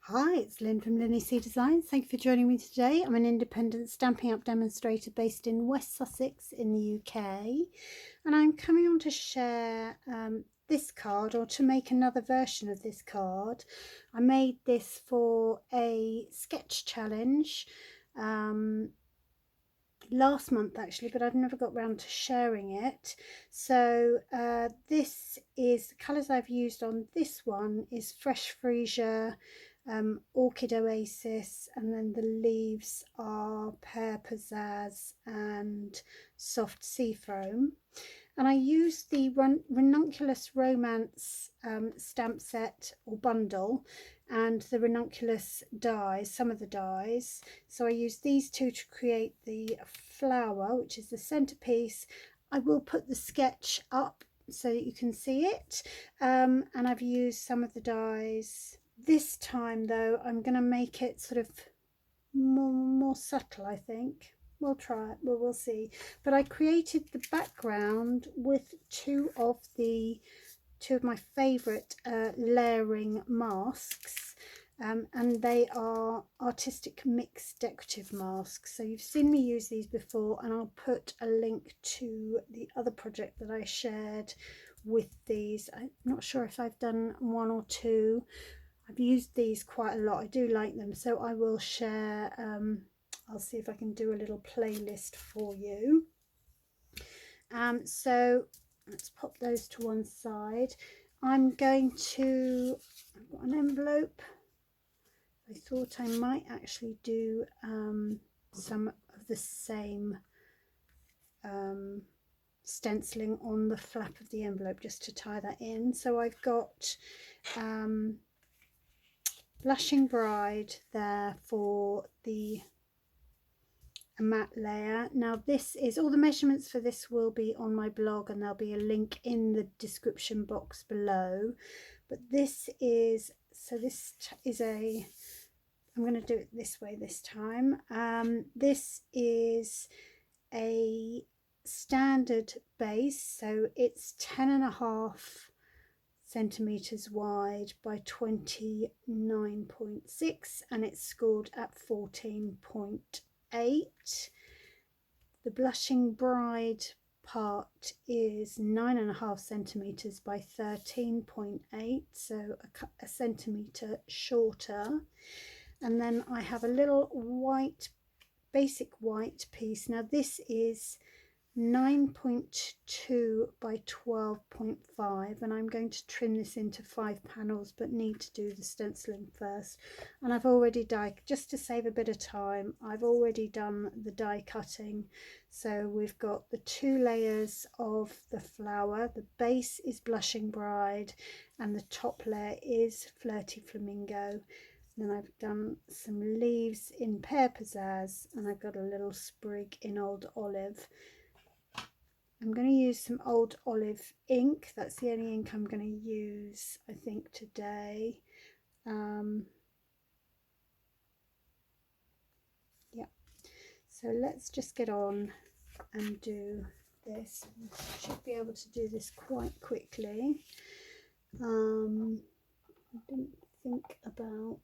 Hi, it's Lynn from LynnieCDesigns. Thank you for joining me today. I'm an independent Stampin' Up demonstrator based in West Sussex in the UK, and I'm coming on to share this card, or to make another version of this card. I made this for a sketch challenge last month actually, but I've never got round to sharing it. So this is the colours I've used on this one is Fresh Freesia, Orchid Oasis, and then the leaves are Pear Pizzazz and Soft Seafoam. And I used the Ranunculus Romance stamp set or bundle and the Ranunculus dies, some of the dies. So I used these two to create the flower, which is the centerpiece. I will put the sketch up so that you can see it, and I've used some of the dies. This time though, I'm going to make it sort of more subtle, I think. We'll try it, we'll see. But I created the background with two of my favourite layering masks, and they are artistic mix decorative masks. So you've seen me use these before, and I'll put a link to the other project that I shared with these. I'm not sure if I've done one or two. I've used these quite a lot. I do like them, so I will share. I'll see if I can do a little playlist for you. So let's pop those to one side. I've got an envelope. I thought I might actually do some of the same stenciling on the flap of the envelope just to tie that in. So I've got Blushing Bride there for a matte layer. Now this is, all the measurements for this will be on my blog, and there'll be a link in the description box below. But this is, I'm going to do it this way this time. This is a standard base, so it's 10.5 centimeters wide by 29.6, and it's scored at 14.8. The Blushing Bride part is 9.5 centimeters by 13.8, so a centimeter shorter. And then I have a little white, basic white piece. Now this is 9.2 by 12.5, and I'm going to trim this into 5 panels, but need to do the stenciling first. And I've already just to save a bit of time, I've already done the die cutting. So we've got the 2 layers of the flower. The base is Blushing Bride and the top layer is Flirty Flamingo. Then I've done some leaves in Pear Pizzazz, and I've got a little sprig in Old Olive. I'm going to use some Old Olive ink. That's the only ink I'm going to use, I think, today. Yeah, so let's just get on and do this. I should be able to do this quite quickly. I didn't think about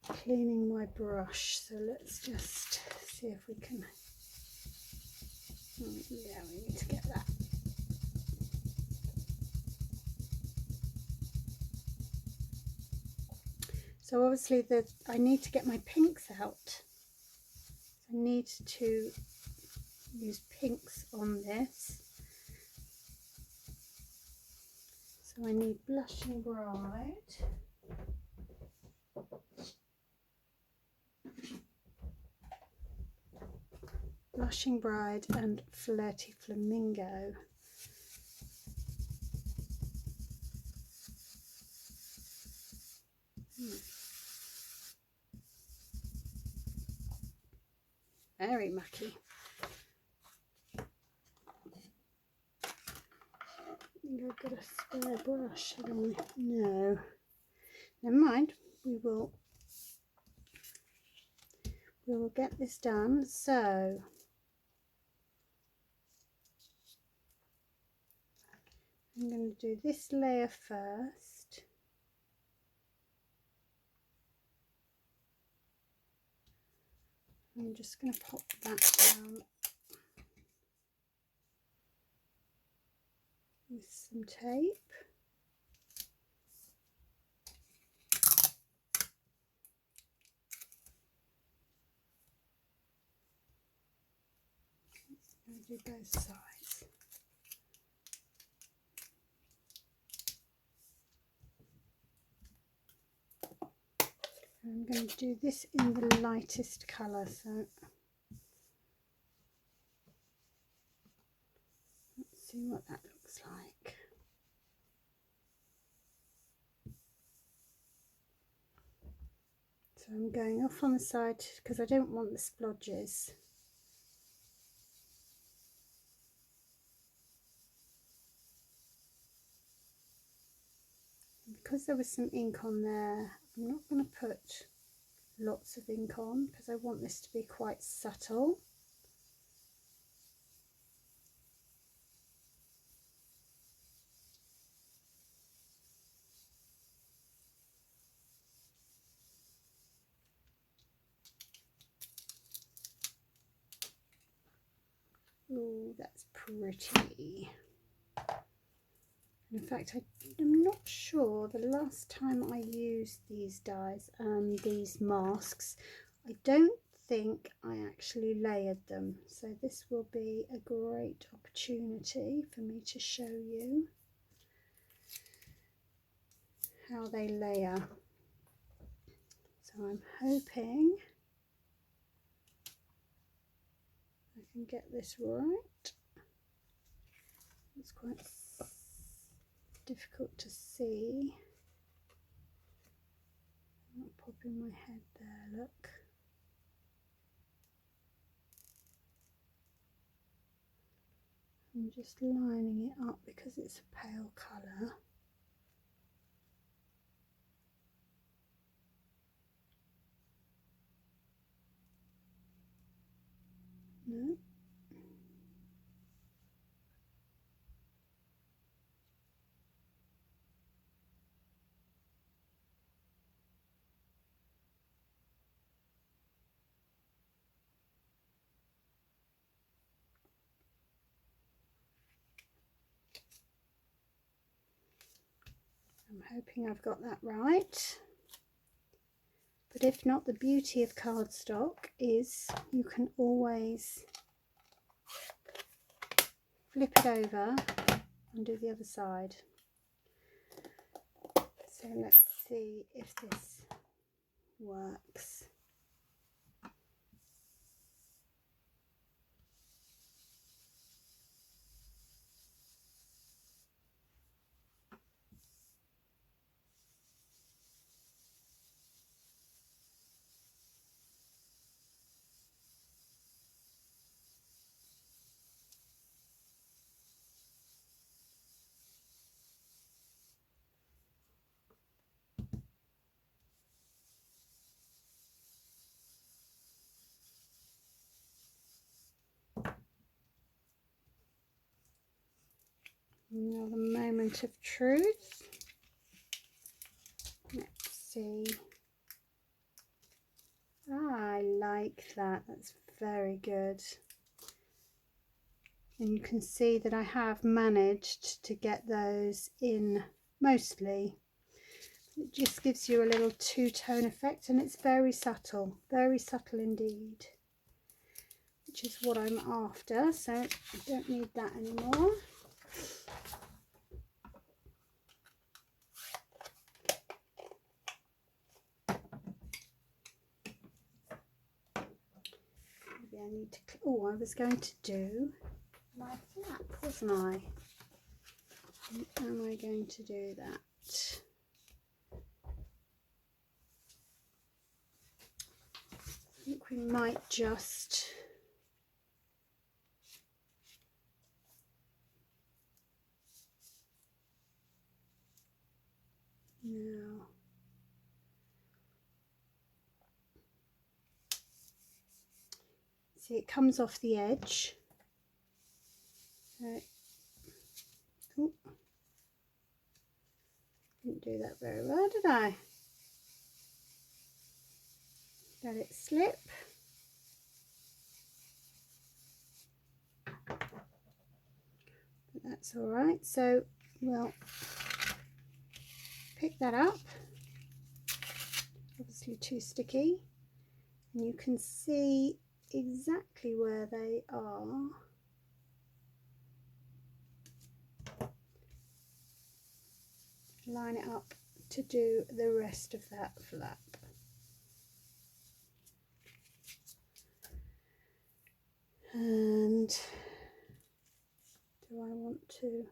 cleaning my brush, so let's just see if we can. Yeah, we need to get that. So obviously I need to get my pinks out. I need to use pinks on this. So I need Blushing Bride. Blushing Bride and Flirty Flamingo. Very mucky. I've got a spare brush, haven't I? No. Never mind. We will get this done. So I'm going to do this layer first. I'm just going to pop that down with some tape. I'm going to do both sides. I'm going to do this in the lightest colour, so let's see what that looks like. So I'm going off on the side because I don't want the splodges. And because there was some ink on there, I'm not going to put lots of ink on because I want this to be quite subtle. Oh, that's pretty. In fact, I'm not sure the last time I used these dies, these masks, I don't think I actually layered them. So this will be a great opportunity for me to show you how they layer. So I'm hoping I can get this right. It's quite difficult to see. I'm not popping my head there, look. I'm just lining it up because it's a pale colour. No. I'm hoping I've got that right. But if not, the beauty of cardstock is you can always flip it over and do the other side. So let's see if this works. Now the moment of truth. Let's see. I like that. That's very good. And you can see that I have managed to get those in mostly. It just gives you a little two-tone effect, and it's very subtle indeed, which is what I'm after. So I don't need that anymore. Maybe I need to, oh, I was going to do my flap, wasn't I? Am I going to do that? I think we might just now. See, it comes off the edge. So, oh, didn't do that very well, did I? Let it slip. that's all right. So we'll pick that up. Obviously too sticky, and you can see exactly where they are. Line it up to do the rest of that flap. And do I want to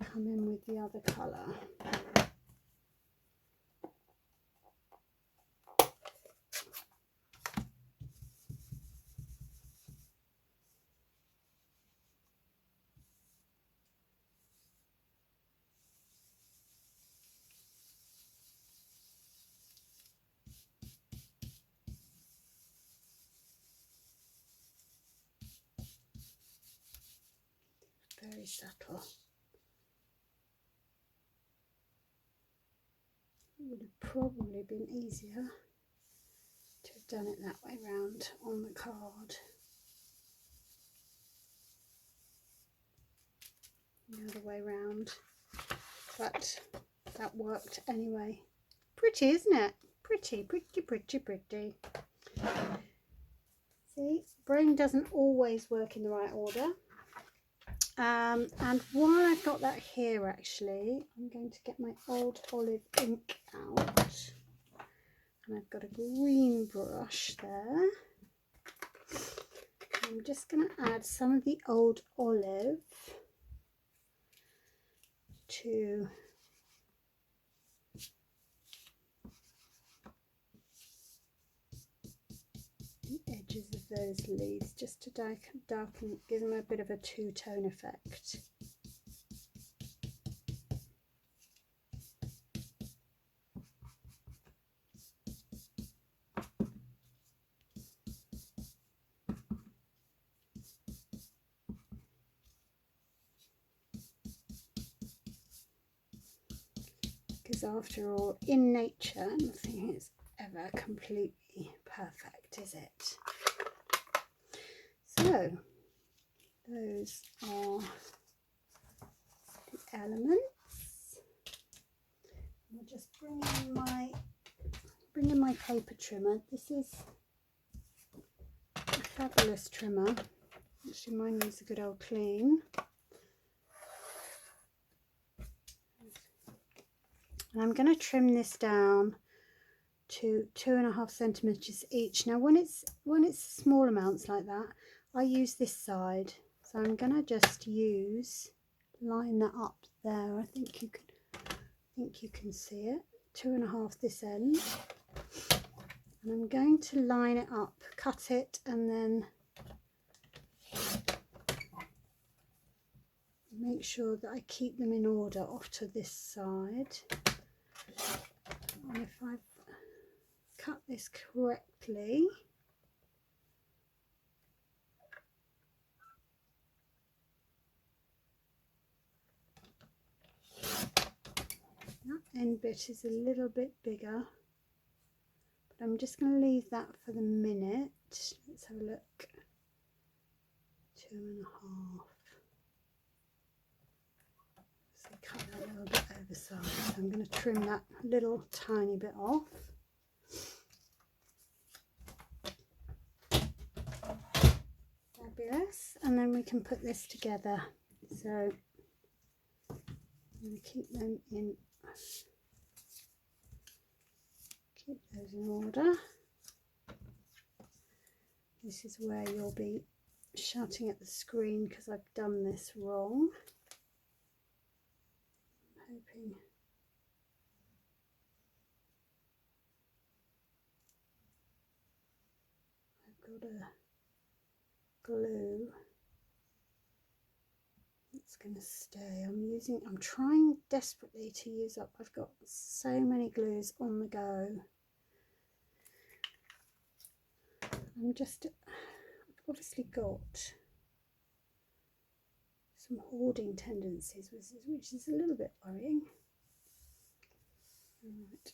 come in with the other colour? Very subtle. It would have probably been easier to have done it that way round on the card. The other way round, but that worked anyway. Pretty, isn't it? Pretty, pretty, pretty, pretty. See, brain doesn't always work in the right order. And while I've got that here, actually, I'm going to get my old olive ink out. And I've got a green brush there. I'm just going to add some of the old olive to the edges of those leaves, just to darken, give them a bit of a two-tone effect. Because after all, in nature, nothing is ever completely perfect, is it? So, those are the elements. I'll just bring in my paper trimmer. This is a fabulous trimmer. Actually, mine needs a good old clean. And I'm going to trim this down to 2.5 centimeters each. Now, when it's small amounts like that, I use this side. So I'm going to just line that up there. I think you can see it. 2.5 this end. And I'm going to line it up, cut it, and then make sure that I keep them in order off to this side. And if I've cut this correctly, that end bit is a little bit bigger, but I'm just going to leave that for the minute. Let's have a look. 2.5. So cut that a little bit oversized. So I'm going to trim that little tiny bit off. Fabulous. And then we can put this together. So I'm going to keep them in. Keep those in order. This is where you'll be shouting at the screen because I've done this wrong. I'm hoping I've got a glue that's going to stay. I'm trying desperately to use up. I've got so many glues on the go. I've obviously got some hoarding tendencies, which is a little bit worrying. Right.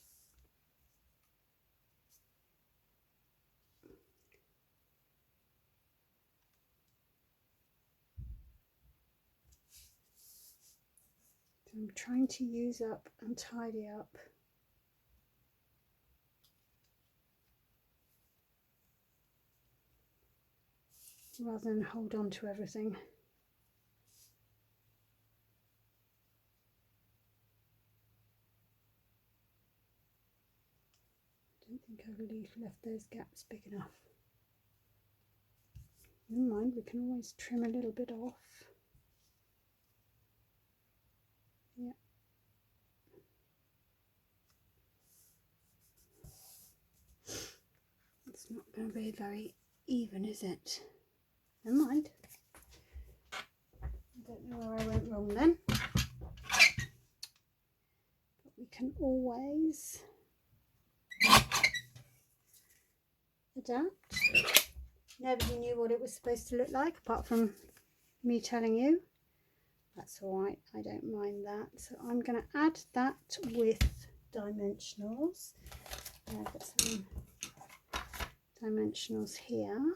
So I'm trying to use up and tidy up. Rather than hold on to everything. I don't think I've left those gaps big enough. Never mind, we can always trim a little bit off. Yeah. It's not going to be very even, is it? Never mind. I don't know where I went wrong then. But we can always adapt. Nobody knew what it was supposed to look like apart from me telling you. That's alright, I don't mind that. So I'm going to add that with dimensionals. I've got some dimensionals here.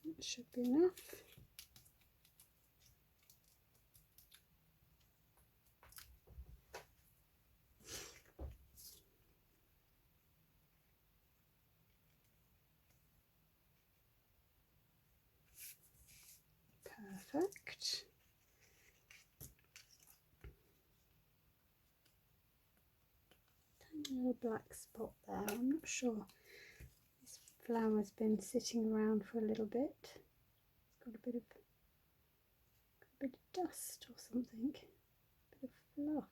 That should be enough. Perfect. Tiny little black spot there. I'm not sure. This flower's been sitting around for a little bit. It's got a bit of dust or something. A bit of fluff.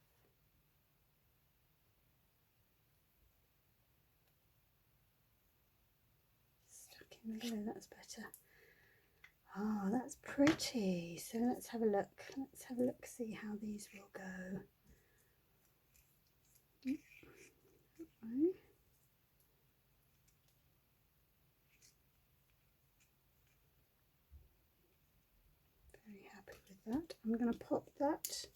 Stuck in the glue, that's better. Ah, that's pretty. So let's have a look. Let's have a look, see how these will go. Very happy with that. I'm going to pop that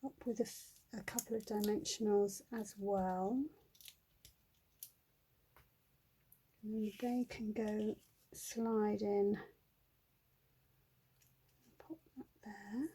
up with a couple of dimensionals as well. And they can go slide in. Pop that there.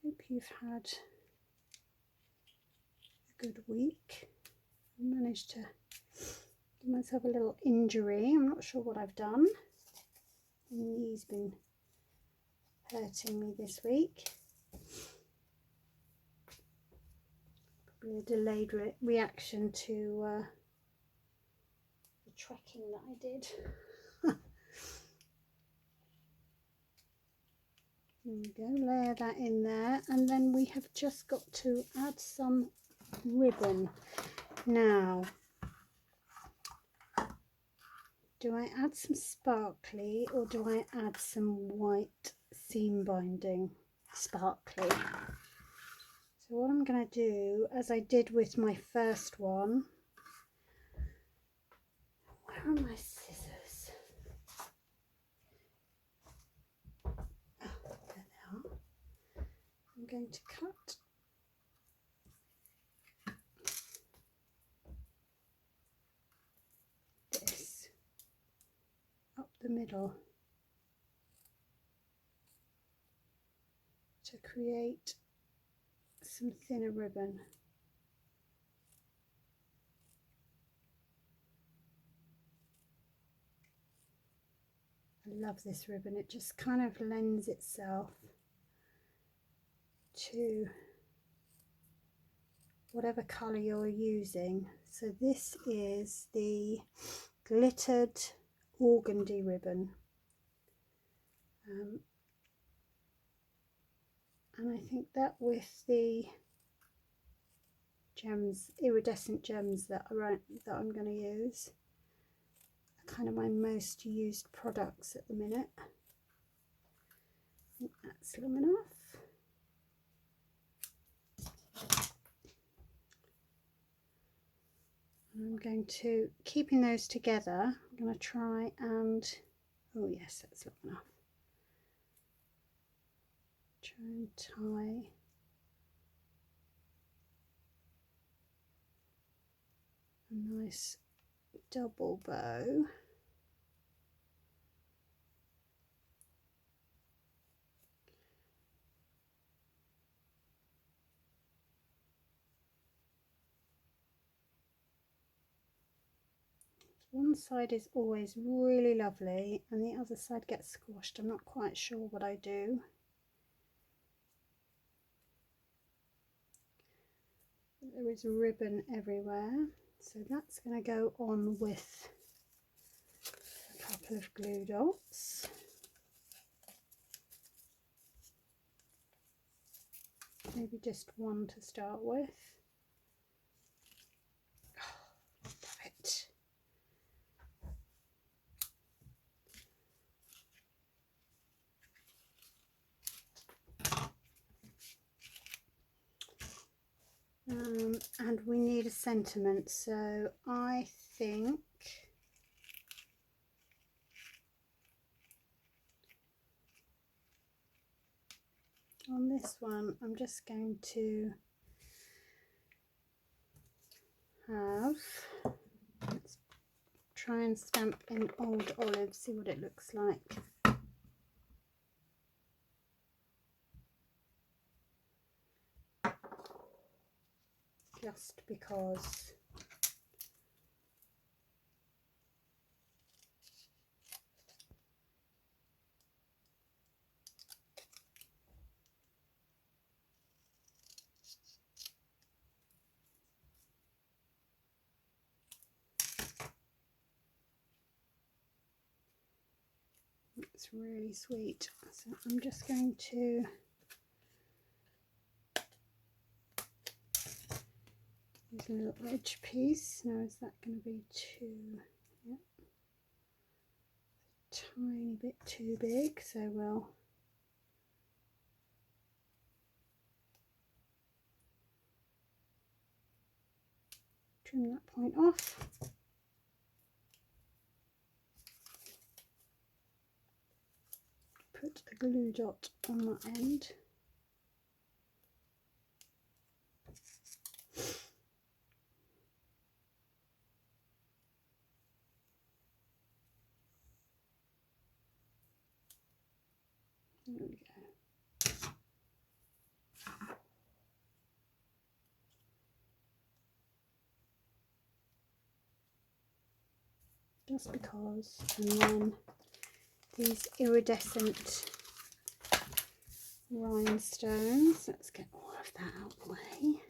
Hope you've had a good week. I managed to give myself a little injury. I'm not sure what I've done. My knee's been hurting me this week. Probably a delayed reaction to the trekking that I did. There we go, layer that in there, and then we have just got to add some ribbon. Now, do I add some sparkly or do I add some white seam binding? Sparkly. So what I'm going to do, as I did with my first one, where are my scissors? I'm going to cut this up the middle to create some thinner ribbon. I love this ribbon, it just kind of lends itself to whatever colour you're using. So this is the glittered organdy ribbon, and I think that with the gems, iridescent gems that I'm going to use. They're kind of my most used products at the minute. I think that's long enough. I'm going to, keeping those together, I'm going to try and, oh yes, that's long enough. Try and tie a nice double bow. One side is always really lovely and the other side gets squashed. I'm not quite sure what I do. There is ribbon everywhere, so that's going to go on with a couple of glue dots. Maybe just one to start with. Oh, love it. And we need a sentiment, so I think on this one I'm just going to have, let's try and stamp in Old Olive, see what it looks like. Just because it's really sweet. So I'm just going to use a little edge piece. Now is that going to be too, yeah, a tiny bit too big, so we'll trim that point off. Put a glue dot on that end. There we go. Just because, and then these iridescent rhinestones. Let's get all of that out of the way.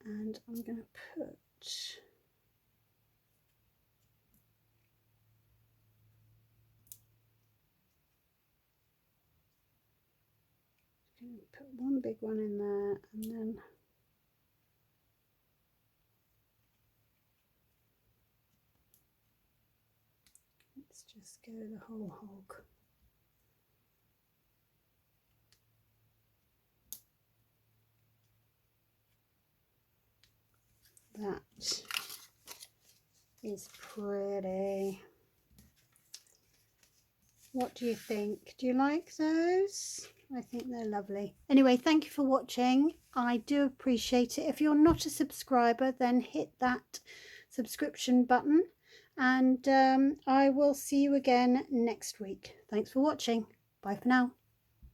And I'm going to put one big one in there, and then let's just go the whole hog. That is pretty. What do you think? Do you like those? I think they're lovely. Anyway, thank you for watching. I do appreciate it. If you're not a subscriber, then hit that subscription button, and I will see you again next week. Thanks for watching. Bye for now.